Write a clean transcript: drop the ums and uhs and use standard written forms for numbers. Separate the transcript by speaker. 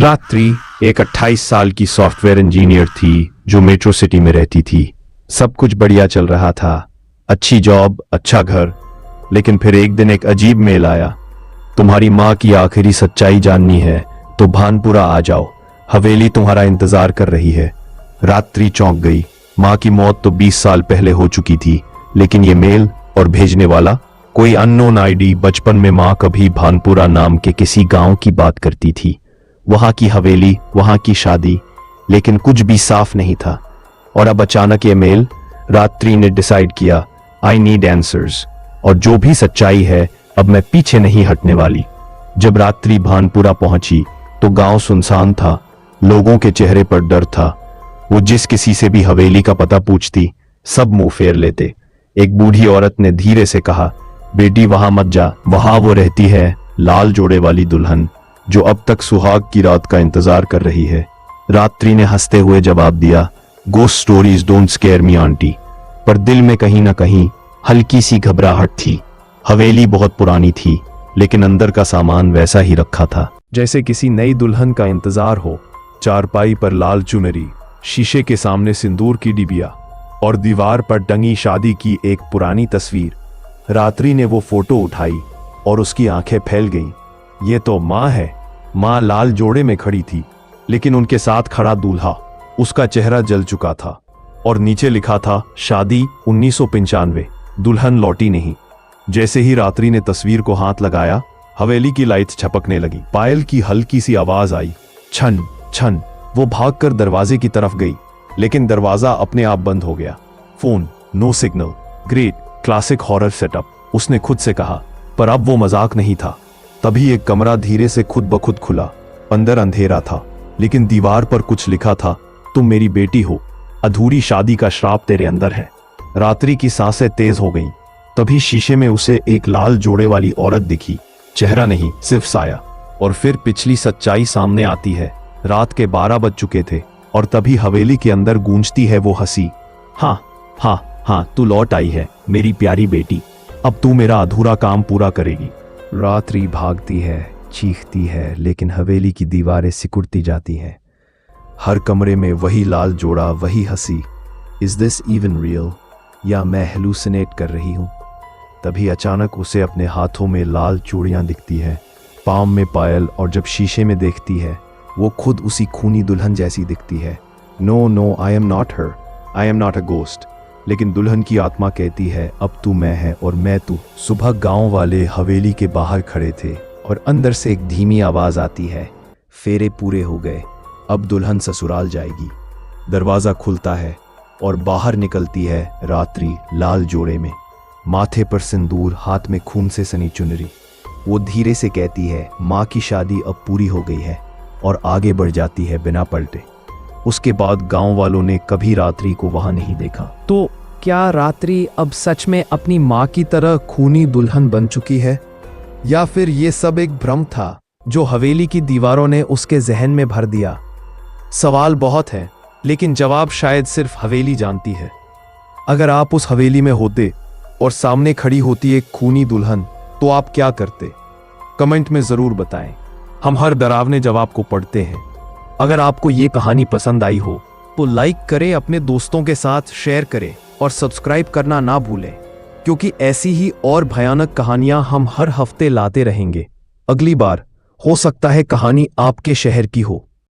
Speaker 1: रात्रि एक 28 साल की सॉफ्टवेयर इंजीनियर थी जो मेट्रो सिटी में रहती थी। सब कुछ बढ़िया चल रहा था, अच्छी जॉब, अच्छा घर। लेकिन फिर एक दिन एक अजीब मेल आया। तुम्हारी माँ की आखिरी सच्चाई जाननी है तो भानपुरा आ जाओ, हवेली तुम्हारा इंतजार कर रही है। रात्रि चौंक गई। माँ की मौत तो 20 साल पहले हो चुकी थी, लेकिन ये मेल और भेजने वाला कोई अननोन आईडी। बचपन में माँ कभी भानपुरा नाम के किसी गांव की बात करती थी, वहां की हवेली, वहां की शादी, लेकिन कुछ भी साफ नहीं था। और अब अचानक ये मेल। रात्रि ने डिसाइड किया, आई नीड आंसर्स, और जो भी सच्चाई है अब मैं पीछे नहीं हटने वाली। जब रात्रि भानपुरा पहुंची तो गांव सुनसान था, लोगों के चेहरे पर डर था। वो जिस किसी से भी हवेली का पता पूछती, सब मुंह फेर लेते। एक बूढ़ी औरत ने धीरे से कहा, बेटी वहां मत जा, वहां वो रहती है, लाल जोड़े वाली दुल्हन, जो अब तक सुहाग की रात का इंतजार कर रही है। रात्रि ने हंसते हुए जवाब दिया, ghost stories don't scare me aunty. पर दिल में कहीं ना कहीं हल्की सी घबराहट थी। हवेली बहुत पुरानी थी, लेकिन अंदर का सामान वैसा ही रखा था जैसे किसी नई दुल्हन का इंतजार हो। चारपाई पर लाल चुनरी, शीशे के सामने सिंदूर की डिबिया और दीवार पर टंगी शादी की एक पुरानी तस्वीर। रात्रि ने वो फोटो उठाई और उसकी आंखें फैल गईं। ये तो माँ है। माँ लाल जोड़े में खड़ी थी, लेकिन उनके साथ खड़ा दूल्हा, उसका चेहरा जल चुका था और नीचे लिखा था, शादी 1995, दुल्हन लौटी नहीं। जैसे ही रात्रि ने तस्वीर को हाथ लगाया, हवेली की लाइट्स झपकने लगी। पायल की हल्की सी आवाज आई, छन छन। वो भागकर दरवाजे की तरफ गई, लेकिन दरवाजा अपने आप बंद हो गया। Phone, no signal. Great, classic horror setup, उसने खुद से कहा। पर अब वो मजाक नहीं था। तभी एक कमरा धीरे से खुद ब खुद खुला। अंदर अंधेरा था, लेकिन दीवार पर कुछ लिखा था, तुम मेरी बेटी हो, अधूरी शादी का श्राप तेरे अंदर है। रात्रि की सांसें तेज हो गईं। तभी शीशे में उसे एक लाल जोड़े वाली औरत दिखी। चेहरा नहीं, सिर्फ साया। और फिर पिछली सच्चाई सामने आती है। रात के 12 बज चुके थे और तभी हवेली के अंदर गूंजती है वो हंसी। हाँ हाँ हाँ, तू लौट आई है मेरी प्यारी बेटी, अब तू मेरा अधूरा काम पूरा करेगी। रात्रि भागती है, चीखती है, लेकिन हवेली की दीवारें सिकुड़ती जाती हैं। हर कमरे में वही लाल जोड़ा, वही हंसी। इज दिस इवन रियल, या मैं हेलुसिनेट कर रही हूं? तभी अचानक उसे अपने हाथों में लाल चूड़ियां दिखती है, पाँव में पायल, और जब शीशे में देखती है, वो खुद उसी खूनी दुल्हन जैसी दिखती है। No no, I am not her, I am not a ghost. लेकिन दुल्हन की आत्मा कहती है, अब तू मैं है और मैं तू। सुबह गांव वाले हवेली के बाहर खड़े थे और अंदर से एक धीमी आवाज आती है, फेरे पूरे हो गए, अब दुल्हन ससुराल जाएगी। दरवाजा खुलता है और बाहर निकलती है रात्रि, लाल जोड़े में, माथे पर सिंदूर, हाथ में खून से सनी चुनरी। वो धीरे से कहती है, माँ की शादी अब पूरी हो गई है, और आगे बढ़ जाती है बिना पलटे। उसके बाद गांव वालों ने कभी रात्रि को वहां नहीं देखा।
Speaker 2: तो क्या रात्रि अब सच में अपनी माँ की तरह खूनी दुल्हन बन चुकी है, या फिर ये सब एक भ्रम था जो हवेली की दीवारों ने उसके जहन में भर दिया? सवाल बहुत है, लेकिन जवाब शायद सिर्फ हवेली जानती है। अगर आप उस हवेली में होते और सामने खड़ी होती एक खूनी दुल्हन, तो आप क्या करते? कमेंट में जरूर बताएं। हम हर डरावने जवाब को पढ़ते हैं। अगर आपको ये कहानी पसंद आई हो तो लाइक करें, अपने दोस्तों के साथ शेयर करें और सब्सक्राइब करना ना भूलें, क्योंकि ऐसी ही और भयानक कहानियां हम हर हफ्ते लाते रहेंगे। अगली बार हो सकता है कहानी आपके शहर की हो।